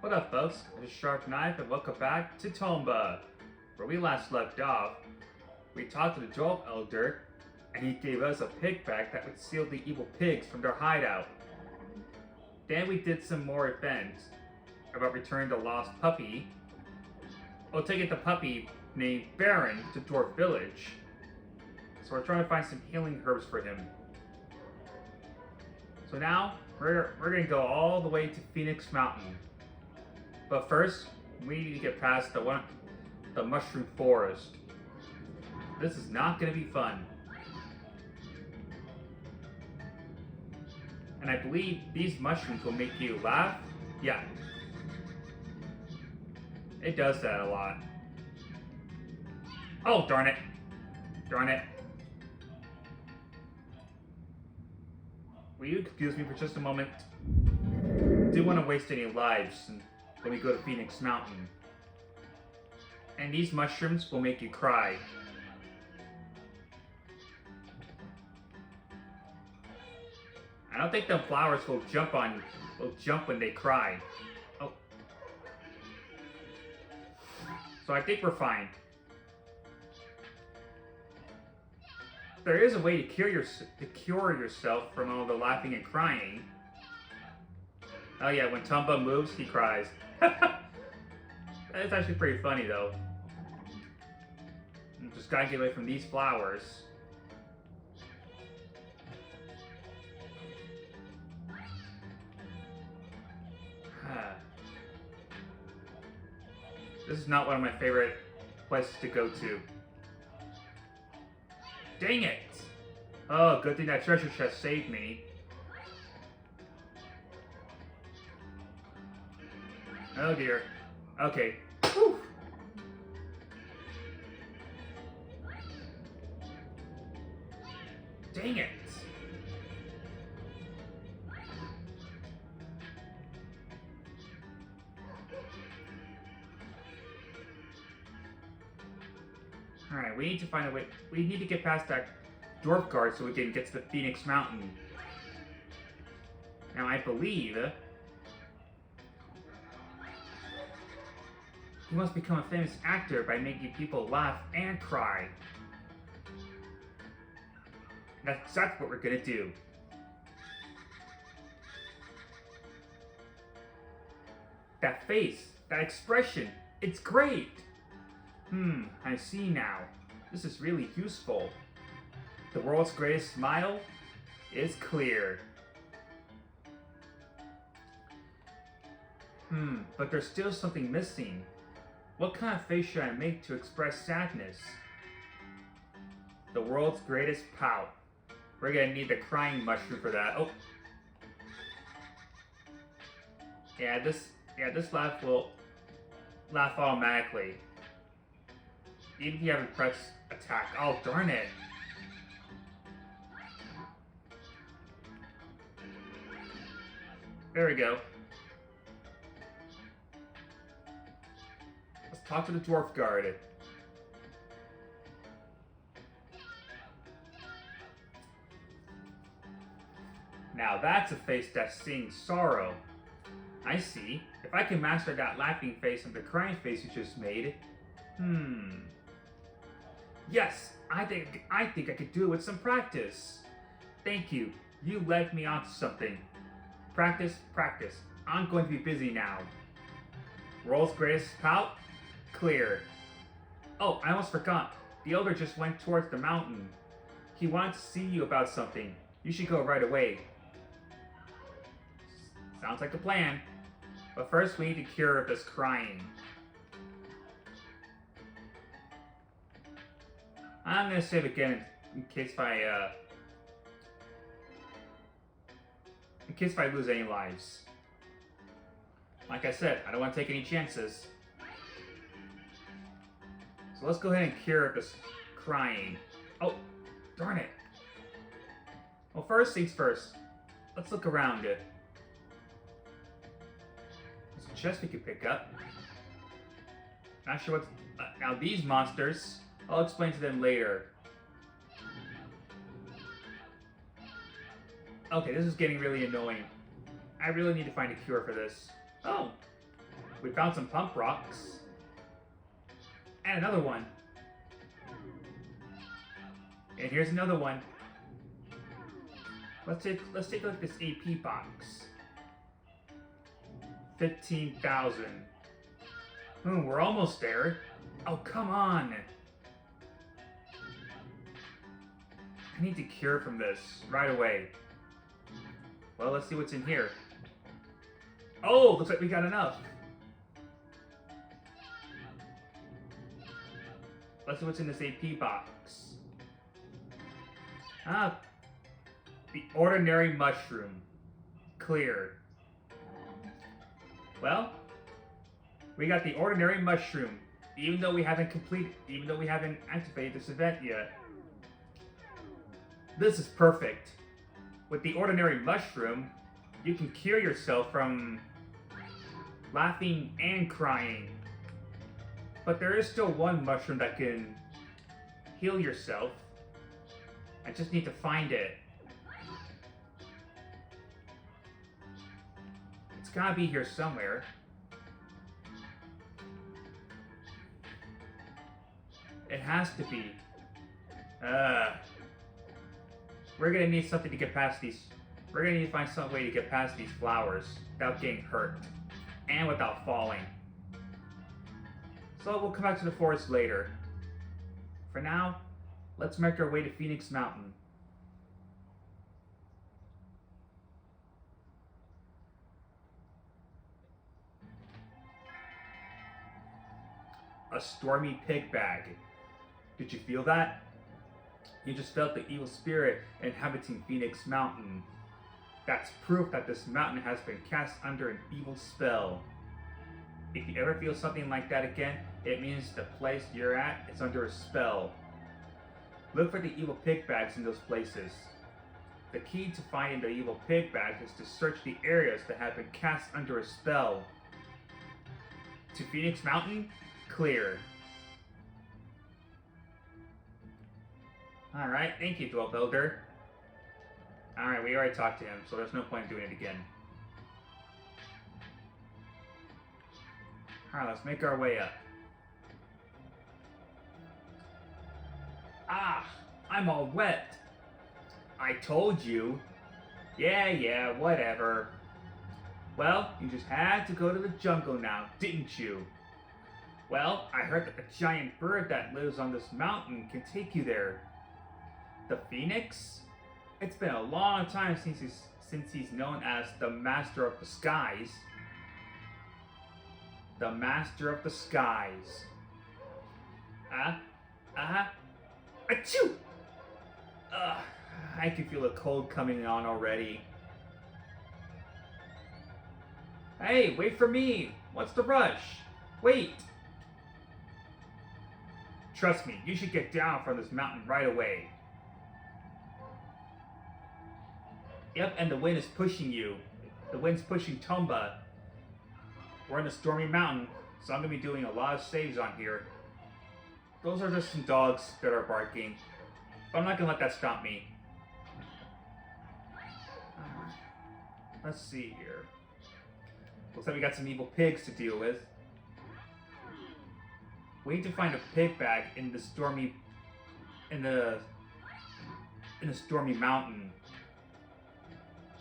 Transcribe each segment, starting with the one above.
What up, folks? It's Sharp Knife, and welcome back to Tomba. Where we last left off, we talked to the dwarf elder, and he gave us a pig pack that would seal the evil pigs from their hideout. Then we did some more events about returning the lost puppy. We'll take it the puppy named Baron to Dwarf Village. So we're trying to find some healing herbs for him. So now, we're going to go all the way to Phoenix Mountain. But first, we need to get past the mushroom forest. This is not going to be fun. And I believe these mushrooms will make you laugh. Yeah. It does that a lot. Oh, darn it. Darn it. Will you excuse me for just a moment? Didn't want to waste any lives when we go to Phoenix Mountain. And these mushrooms will make you cry. I don't think the flowers will jump when they cry. Oh. So I think we're fine. There is a way to cure yourself from all the laughing and crying. Oh yeah, when Tomba moves, he cries. That's actually pretty funny though. Just gotta get away from these flowers. This is not one of my favorite places to go to. Dang it! Oh, good thing that treasure chest saved me. Oh dear. Okay. Whew. Dang it! Alright, we need to find a way. We need to get past that dwarf guard so we can get to the Phoenix Mountain. Now, I believe he must become a famous actor by making people laugh and cry. That's exactly what we're gonna do. That face, that expression, it's great! I see now. This is really useful. The world's greatest smile is clear. But there's still something missing. What kind of face should I make to express sadness? The world's greatest pout. We're gonna need the crying mushroom for that. Oh. Yeah, this laugh will laugh automatically. Even if you haven't pressed attack. Oh, darn it. There we go. Let's talk to the dwarf guard. Now that's a face that sings sorrow. I see. If I can master that laughing face and the crying face you just made. Yes, I think I could do it with some practice. Thank you. You led me onto something. Practice, practice. I'm going to be busy now. World's greatest pout? Clear. Oh, I almost forgot. The elder just went towards the mountain. He wanted to see you about something. You should go right away. Sounds like a plan. But first we need to cure this crying. I'm gonna save again in case I lose any lives. Like I said, I don't want to take any chances. So let's go ahead and cure this crying. Oh, darn it. Well, first things first. Let's look around it. There's a chest we can pick up. Not sure what's... now these monsters... I'll explain to them later. Okay, this is getting really annoying. I really need to find a cure for this. Oh, We found some pump rocks. And another one. And here's another one. Let's take a look at this AP box. 15,000. We're almost there. Oh, come on. I need to cure from this right away. Well, let's see what's in here. Oh, looks like we got enough. Let's see what's in this AP box. Ah, the ordinary mushroom. Clear. Well, we got the ordinary mushroom, even though we haven't activated this event yet. This is perfect. With the ordinary mushroom, you can cure yourself from laughing and crying. But there is still one mushroom that can heal yourself. I just need to find it. It's gotta be here somewhere. It has to be. We're gonna need something to get past these. We're gonna need to find some way to get past these flowers without getting hurt and without falling. So we'll come back to the forest later. For now, let's make our way to Phoenix Mountain. A Stormy pig bag. Did you feel that? You just felt the evil spirit inhabiting Phoenix Mountain. That's proof that this mountain has been cast under an evil spell. If you ever feel something like that again, it means the place you're at is under a spell. Look for the evil pig bags in those places. The key to finding the evil pig bags is to search the areas that have been cast under a spell. To Phoenix Mountain? Clear. Alright, thank you, Dwarf Elder. Alright, we already talked to him, so there's no point in doing it again. Alright, let's make our way up. Ah, I'm all wet. I told you. Yeah, whatever. Well, you just had to go to the jungle now, didn't you? Well, I heard that the giant bird that lives on this mountain can take you there. The Phoenix? It's been a long time since he's known as the Master of the Skies. The Master of the Skies. Achoo! I can feel a cold coming on already. Hey, wait for me! What's the rush? Wait! Trust me, you should get down from this mountain right away. Yep, and the wind is pushing you. The wind's pushing Tomba. We're in a stormy mountain, so I'm going to be doing a lot of saves on here. Those are just some dogs that are barking. But I'm not going to let that stop me. Let's see here. Looks like we got some evil pigs to deal with. We need to find a pig bag in the stormy stormy mountain.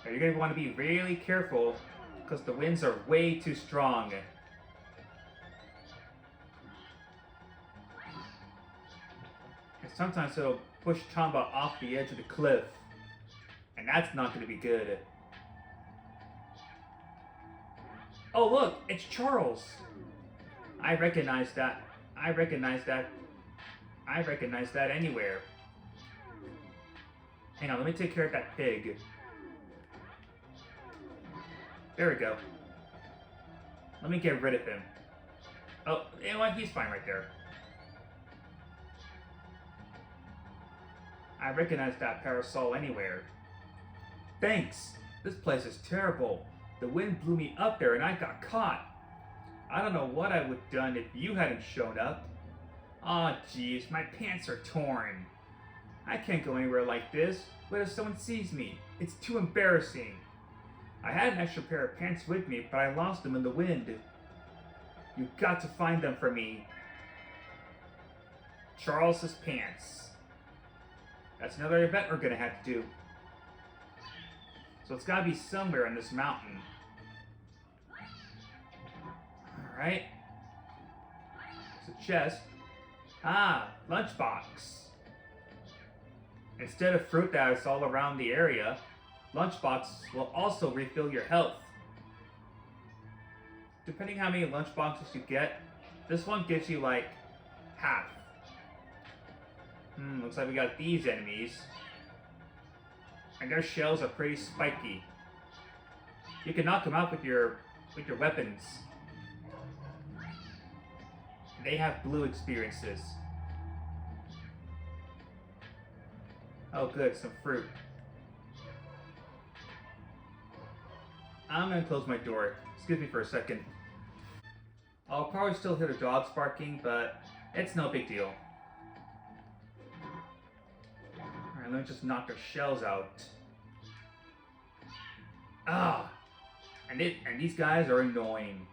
Now you're gonna want to be really careful because the winds are way too strong. And sometimes it'll push Tomba off the edge of the cliff. And that's not gonna be good. Oh look, it's Charles! I recognize that anywhere. Hang on, let me take care of that pig. There we go. Let me get rid of him. Oh, you know what? He's fine right there. I recognize that parasol anywhere. Thanks! This place is terrible. The wind blew me up there and I got caught. I don't know what I would have done if you hadn't shown up. Aw, jeez, my pants are torn. I can't go anywhere like this. What if someone sees me? It's too embarrassing. I had an extra pair of pants with me, but I lost them in the wind. You got to find them for me. Charles's pants. That's another event we're gonna have to do. So it's gotta be somewhere on this mountain. Alright. It's a chest. Ah, lunchbox. Instead of fruit that is all around the area, lunchbox will also refill your health. Depending how many lunchboxes you get, this one gives you like half. Looks like we got these enemies. And their shells are pretty spiky. You can knock them out with your weapons. They have blue experiences. Oh good, some fruit. I'm gonna close my door. Excuse me for a second. I'll probably still hear the dogs barking, but it's no big deal. Alright, let me just knock their shells out. Ah! And these guys are annoying.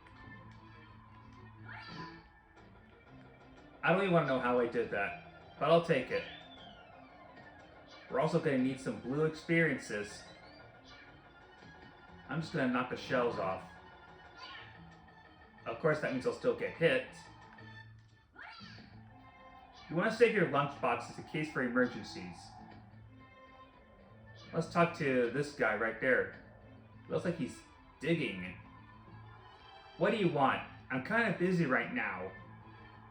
I don't even want to know how I did that, but I'll take it. We're also going to need some blue experiences. I'm just going to knock the shells off. Of course, that means I'll still get hit. You want to save your lunchboxes in case for emergencies. Let's talk to this guy right there. Looks like he's digging. What do you want? I'm kind of busy right now.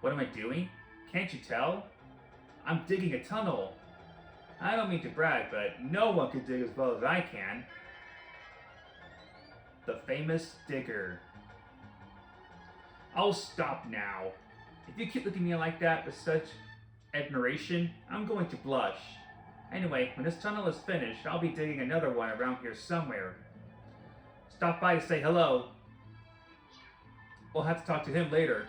What am I doing? Can't you tell? I'm digging a tunnel. I don't mean to brag, but no one can dig as well as I can. The famous digger. Oh, stop now. If you keep looking at me like that with such admiration, I'm going to blush. Anyway, when this tunnel is finished, I'll be digging another one around here somewhere. Stop by to say hello. We'll have to talk to him later.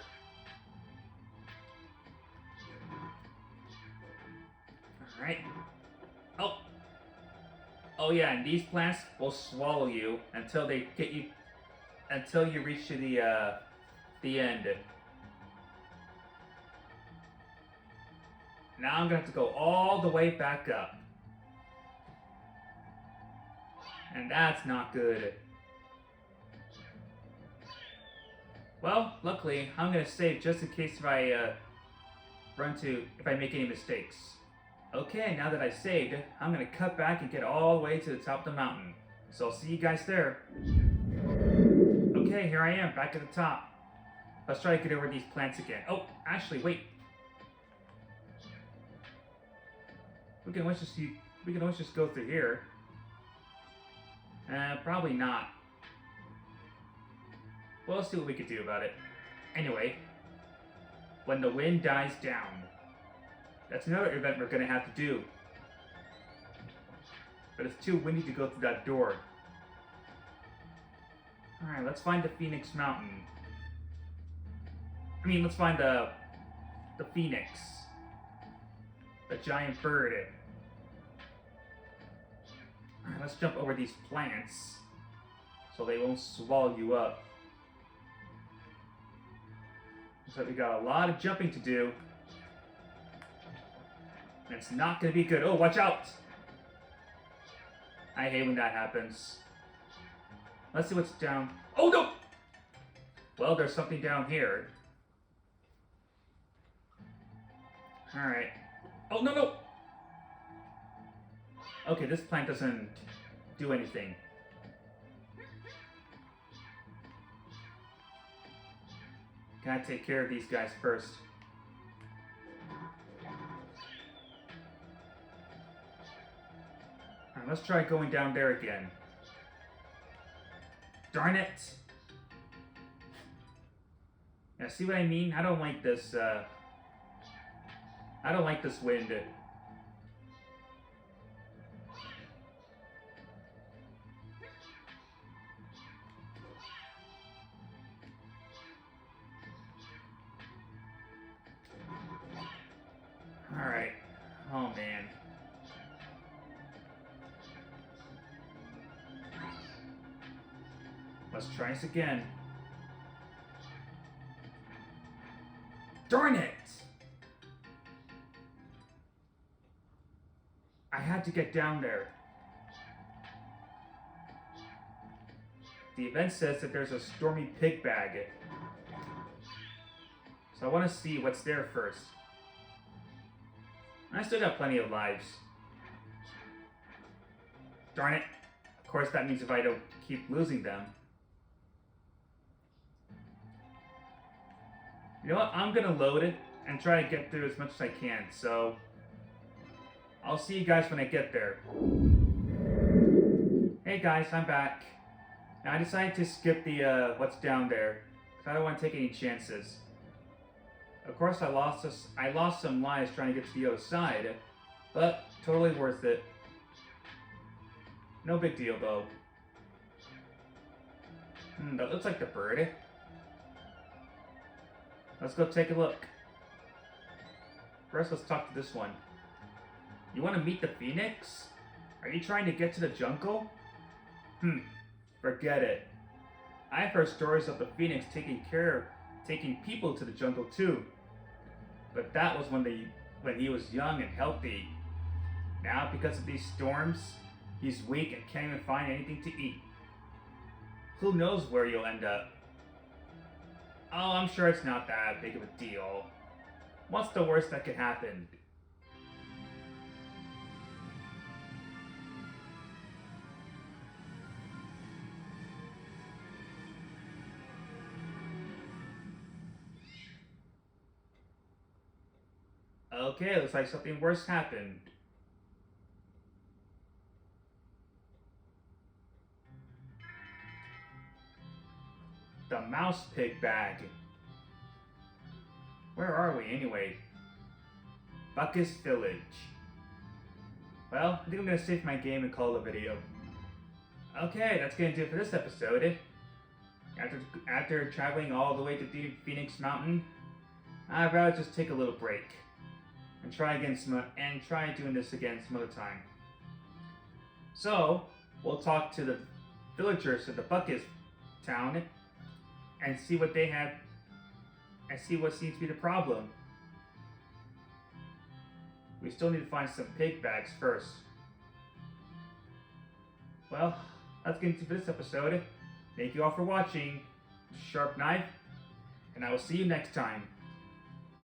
Alright. Oh yeah, and these plants will swallow you until they get you, until you reach to the end. Now I'm gonna have to go all the way back up. And that's not good. Well, luckily, I'm gonna save just in case if I make any mistakes. Okay, now that I saved, I'm gonna cut back and get all the way to the top of the mountain. So I'll see you guys there. Okay, here I am, back at the top. Let's try to get over these plants again. Oh, actually, wait. We can always just go through here. Probably not. Well, let's see what we can do about it. Anyway, when the wind dies down. That's another event we're gonna have to do. But it's too windy to go through that door. Alright, let's find the Phoenix Mountain. Let's find the Phoenix. The giant bird. Alright, let's jump over these plants so they won't swallow you up. Looks like we got a lot of jumping to do. And it's not going to be good. Oh, watch out! I hate when that happens. Let's see what's down. Oh, no! Well, there's something down here. Alright. Oh, no, no! Okay, this plant doesn't do anything. Gotta take care of these guys first. Alright, let's try going down there again. Darn it! Yeah, see what I mean? I don't like this, I don't like this wind. Alright. Oh, man. Let's try this again. Darn it! I had to get down there. The event says that there's a Stormy pig bag. So I want to see what's there first. I still got plenty of lives. Darn it. Of course that means if I don't keep losing them. You know what? I'm gonna load it and try to get through as much as I can, so I'll see you guys when I get there. Hey guys, I'm back. Now I decided to skip the what's down there, because I don't want to take any chances. Of course I lost some lives trying to get to the other side, but totally worth it. No big deal though. That looks like the bird. Let's go take a look. First, let's talk to this one. You want to meet the Phoenix? Are you trying to get to the jungle? Forget it. I've heard stories of the Phoenix taking people to the jungle too. But that was when he was young and healthy. Now, because of these storms, he's weak and can't even find anything to eat. Who knows where you'll end up? Oh, I'm sure it's not that big of a deal. What's the worst that could happen? Okay, looks like something worse happened. The mouse pig bag. Where are we anyway? Buccas Village. Well, I think I'm gonna save my game and call it a video. Okay, that's gonna do it for this episode. After traveling all the way to the Phoenix Mountain, I'd rather just take a little break and try doing this again some other time. So we'll talk to the villagers of the Buccas town and see what they have and see what seems to be the problem. We still need to find some pig bags first. Well, that's going to do this episode. Thank you all for watching. Sharp Knife, and I will see you next time.